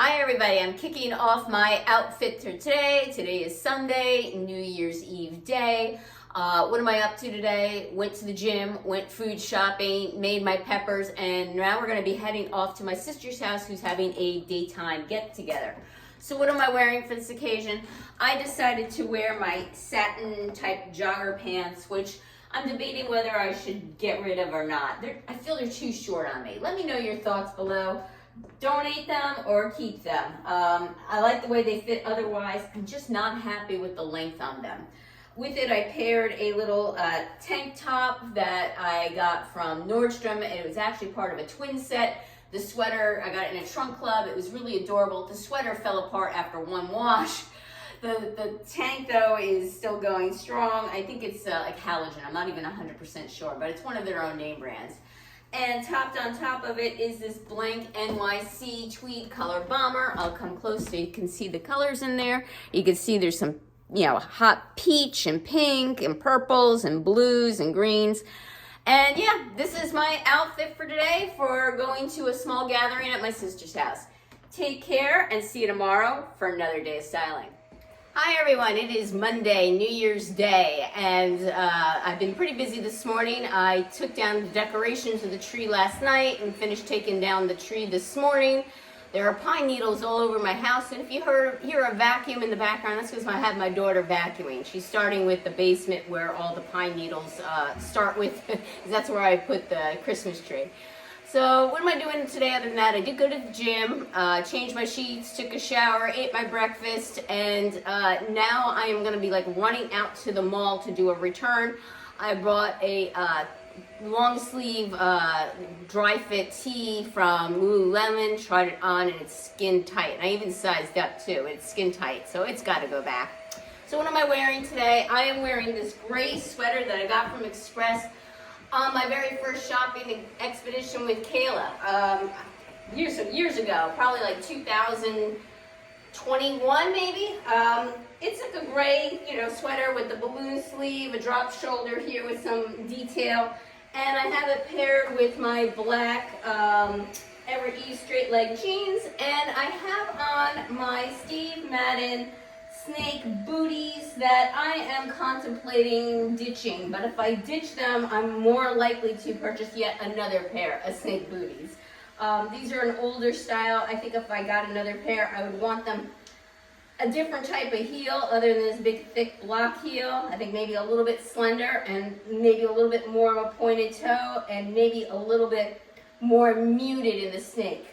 Hi everybody, I'm kicking off my outfit for today. Today is Sunday, New Year's Eve day. What am I up to today? Went to the gym, went food shopping, made my peppers, and now we're gonna be heading off to my sister's house who's having a daytime get together. So what am I wearing for this occasion? I decided to wear my satin type jogger pants, which I'm debating whether I should get rid of or not. I feel they're too short on me. Let me know your thoughts below. Donate them or keep them. I like the way they fit otherwise. I'm just not happy with the length on them. With it, I paired a little tank top that I got from Nordstrom, and it was actually part of a twin set. The sweater, I got it in a trunk club. It was really adorable. The sweater fell apart after one wash. The tank, though, is still going strong. I think it's like halogen. I'm not even 100% sure, but it's one of their own name brands. And topped on top of it is this blank NYC tweed color bomber. I'll come close so you can see the colors in there. You can see there's some, hot peach and pink and purples and blues and greens. And yeah, this is my outfit for today for going to a small gathering at my sister's house. Take care and see you tomorrow for another day of styling. Hi everyone, it is Monday, New Year's Day, and I've been pretty busy this morning. I took down the decorations of the tree last night and finished taking down the tree this morning. There are pine needles all over my house, and if you hear a vacuum in the background, that's because I have my daughter vacuuming. She's starting with the basement where all the pine needles start with, because that's where I put the Christmas tree. So what am I doing today other than that? I did go to the gym, changed my sheets, took a shower, ate my breakfast, and now I am going to be running out to the mall to do a return. I brought a long sleeve dry fit tee from Lululemon, tried it on, and it's skin tight. And I even sized up too. It's skin tight, so it's got to go back. So what am I wearing today? I am wearing this gray sweater that I got from Express on my very first shopping expedition with Kayla years ago, probably like 2021 maybe. It's like a gray, sweater with the balloon sleeve, a drop shoulder here with some detail, and I have it paired with my black Ever Eve straight leg jeans, and I have on my Steve Madden snake booties that I am contemplating ditching, but if I ditch them, I'm more likely to purchase yet another pair of snake booties. These are an older style. I think if I got another pair, I would want them a different type of heel other than this big thick block heel. I think maybe a little bit slender and maybe a little bit more of a pointed toe and maybe a little bit more muted in the snake.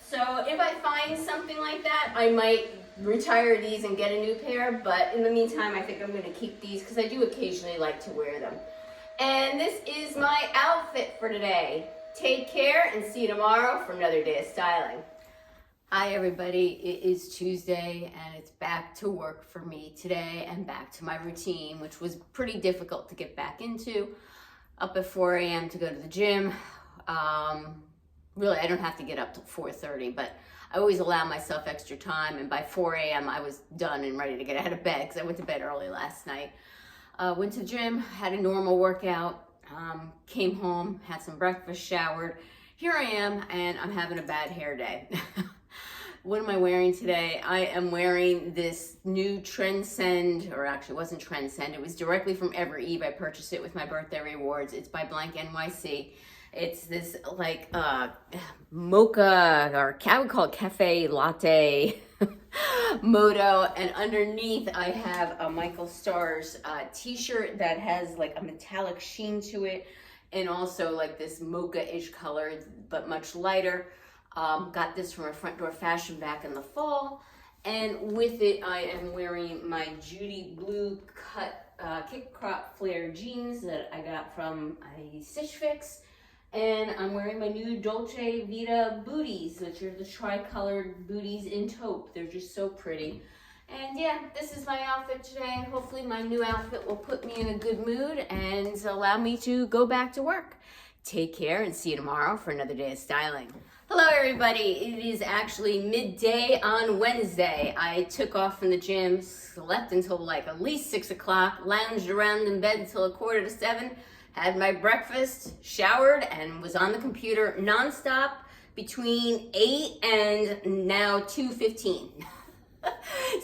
So if I find something like that, I might retire these and get a new pair, but in the meantime I think I'm going to keep these because I do occasionally like to wear them. And this is my outfit for today. Take care and see you tomorrow for another day of styling. Hi everybody, it is Tuesday and it's back to work for me today and back to my routine, which was pretty difficult to get back into. Up at 4 a.m. to go to the gym. Really, I don't have to get up till 4:30, but I always allow myself extra time, and by 4 a.m. I was done and ready to get out of bed because I went to bed early last night. Went to the gym, had a normal workout, came home, had some breakfast, showered. Here I am, and I'm having a bad hair day. What am I wearing today? I am wearing this new Trendsend, or actually it wasn't Trendsend, it was directly from Ever Eve. I purchased it with my birthday rewards. It's by blank NYC. It's this mocha, or I would call it cafe latte moto, and underneath I have a Michael Stars t-shirt that has like a metallic sheen to it, and also like this mocha-ish color, but much lighter. Got this from a Front Door Fashion back in the fall, and with it I am wearing my Judy blue cut kick crop flare jeans that I got from a Stitch Fix. And I'm wearing my new Dolce Vita booties, which are the tri-colored booties in taupe. They're just so pretty. And yeah, this is my outfit today. Hopefully my new outfit will put me in a good mood and allow me to go back to work. Take care and see you tomorrow for another day of styling. Hello everybody, it is actually midday on Wednesday. I took off from the gym, slept until at least 6 o'clock, lounged around in bed until 6:45, had my breakfast, showered, and was on the computer nonstop between 8 and now 2:15.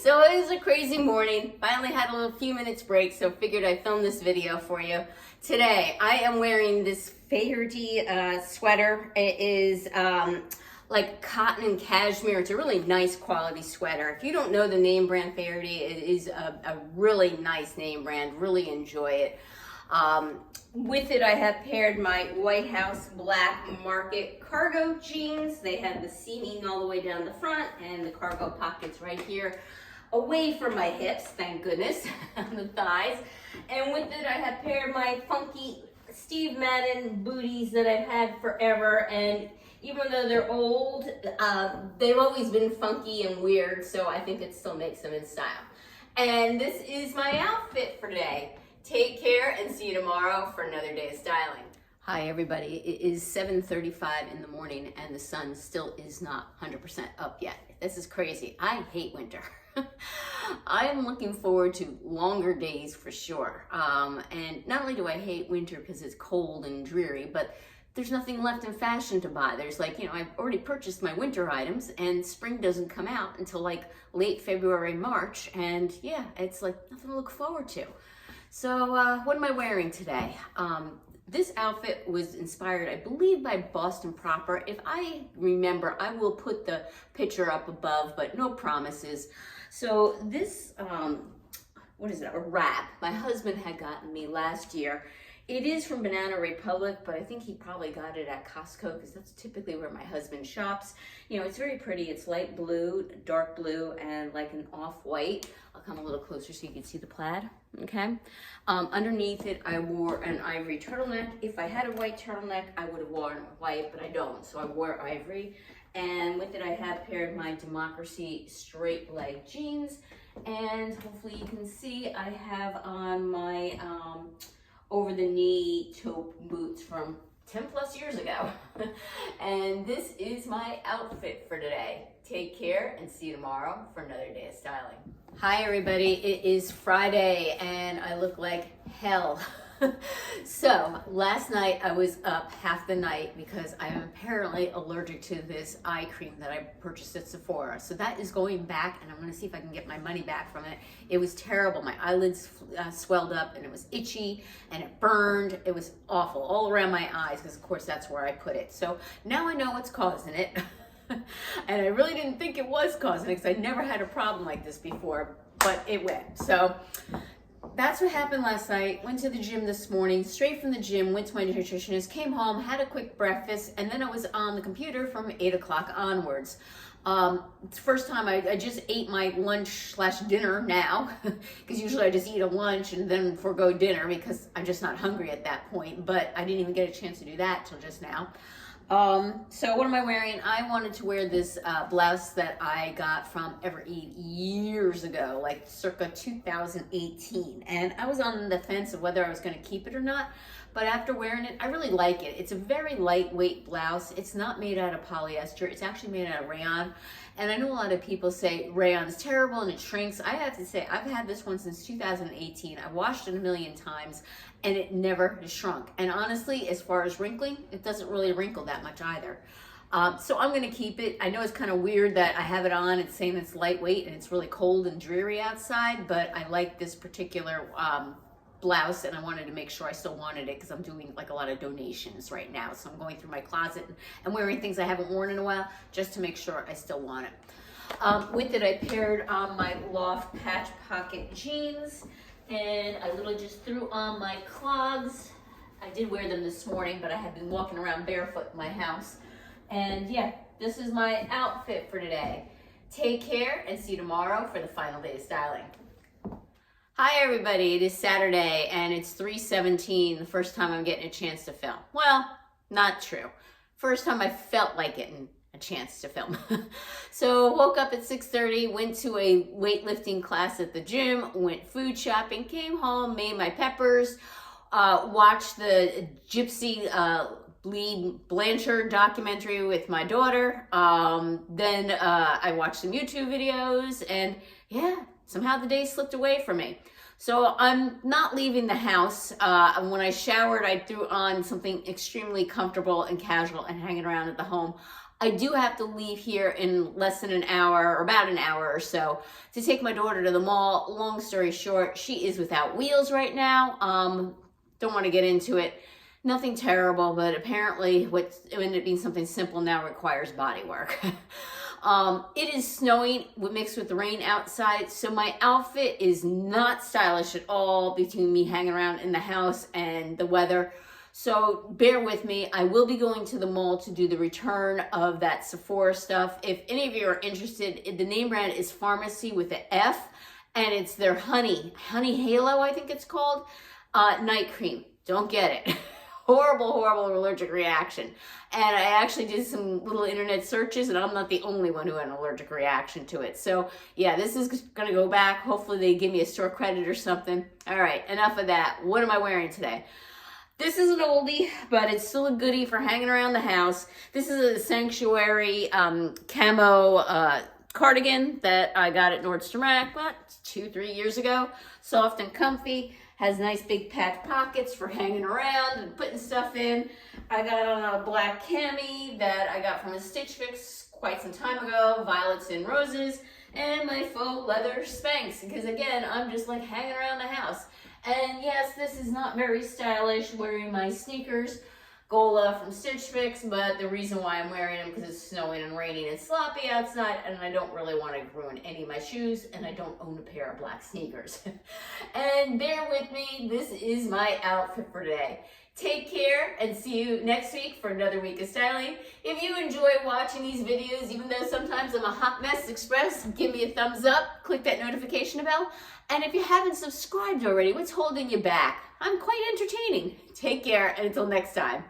So it was a crazy morning. Finally had a little few minutes break, so figured I'd film this video for you. Today, I am wearing this Faherty sweater. It is like cotton and cashmere. It's a really nice quality sweater. If you don't know the name brand Faherty, it is a really nice name brand. Really enjoy it. With it, I have paired my White House Black Market cargo jeans. They have the seaming all the way down the front and the cargo pockets right here away from my hips, thank goodness, on the thighs. And with it, I have paired my funky Steve Madden booties that I've had forever. And even though they're old, they've always been funky and weird, so I think it still makes them in style. And this is my outfit for today. Take care and see you tomorrow for another day of styling. Hi everybody, it is 7:35 in the morning and the sun still is not 100% up yet. This is crazy. I hate winter. I'm looking forward to longer days for sure. And not only do I hate winter because it's cold and dreary, but there's nothing left in fashion to buy. There's like, I've already purchased my winter items and spring doesn't come out until like late February, March. And yeah, it's like nothing to look forward to. So what am I wearing today? This outfit was inspired, I believe, by Boston Proper. If I remember, I will put the picture up above, but no promises. So this, what is it, a wrap my husband had gotten me last year. It is from Banana Republic, but I think he probably got it at Costco because that's typically where my husband shops. It's very pretty. It's light blue, dark blue, and like an off-white. I'll come a little closer so you can see the plaid, okay? Underneath it, I wore an ivory turtleneck. If I had a white turtleneck, I would have worn white, but I don't, so I wore ivory. And with it, I have paired my Democracy straight leg jeans. And hopefully you can see I have on my over-the-knee taupe boots from 10 plus years ago. And this is my outfit for today. Take care and see you tomorrow for another day of styling. Hi everybody, it is Friday and I look like hell. So last night I was up half the night because I am apparently allergic to this eye cream that I purchased at Sephora. So that is going back and I'm gonna see if I can get my money back from it. It was terrible. My eyelids swelled up and it was itchy and it burned. It was awful all around my eyes because of course that's where I put it. So now I know what's causing it. And I really didn't think it was causing it because I never had a problem like this before, but it went. So that's what happened last night. Went to the gym this morning, straight from the gym, went to my nutritionist, came home, had a quick breakfast, and then I was on the computer from 8 o'clock onwards. It's the first time I just ate my lunch/dinner now, because usually I just eat a lunch and then forego dinner because I'm just not hungry at that point, but I didn't even get a chance to do that till just now. So what am I wearing? I wanted to wear this blouse that I got from Ever Eat years ago, like circa 2018. And I was on the fence of whether I was going to keep it or not. But after wearing it, I really like it. It's a very lightweight blouse. It's not made out of polyester. It's actually made out of rayon. And I know a lot of people say rayon's terrible and it shrinks. I have to say, I've had this one since 2018. I've washed it a million times and it never has shrunk. And honestly, as far as wrinkling, it doesn't really wrinkle that much either. So I'm gonna keep it. I know it's kind of weird that I have it on. It's saying it's lightweight and it's really cold and dreary outside, but I like this particular blouse and I wanted to make sure I still wanted it because I'm doing like a lot of donations right now. So I'm going through my closet and wearing things I haven't worn in a while just to make sure I still want it. With it, I paired on my Loft patch pocket jeans and I literally just threw on my clogs. I did wear them this morning, but I have been walking around barefoot in my house. And yeah, this is my outfit for today. Take care and see you tomorrow for the final day of styling. Hi everybody, it is Saturday and it's 3:17, the first time I'm getting a chance to film. Well, not true. First time I felt like getting a chance to film. So woke up at 6:30, went to a weightlifting class at the gym, went food shopping, came home, made my peppers, watched the Gypsy Blanchard documentary with my daughter. Then I watched some YouTube videos and yeah, somehow the day slipped away from me. So I'm not leaving the house. When I showered, I threw on something extremely comfortable and casual and hanging around at the home. I do have to leave here in less than an hour, or about an hour or so, to take my daughter to the mall. Long story short, she is without wheels right now. Don't want to get into it. Nothing terrible, but apparently what ended up being something simple now requires body work. It is snowing mixed with the rain outside, so my outfit is not stylish at all between me hanging around in the house and the weather. So bear with me. I will be going to the mall to do the return of that Sephora stuff. If any of you are interested, the name brand is Pharmacy with an F, and it's their Honey Halo, I think it's called, night cream. Don't get it. Horrible allergic reaction. And I actually did some little internet searches, and I'm not the only one who had an allergic reaction to it. So yeah, this is gonna go back. Hopefully they give me a store credit or something. All right, enough of that. What am I wearing today? This is an oldie, but it's still a goodie for hanging around the house. This is a Sanctuary camo cardigan that I got at Nordstrom Rack about 2-3 years ago. Soft and comfy, has nice big patch pockets for hanging around and putting stuff in. I got on a black cami that I got from a Stitch Fix quite some time ago, violets and roses, and my faux leather Spanx, because again, I'm just like hanging around the house. And yes, this is not very stylish, wearing my sneakers, Gola from Stitch Fix, but the reason why I'm wearing them because it's snowing and raining and sloppy outside, and I don't really want to ruin any of my shoes, and I don't own a pair of black sneakers. And bear with me, this is my outfit for today. Take care and see you next week for another week of styling. If you enjoy watching these videos, even though sometimes I'm a hot mess express, give me a thumbs up, click that notification bell. And if you haven't subscribed already, what's holding you back? I'm quite entertaining. Take care, and until next time.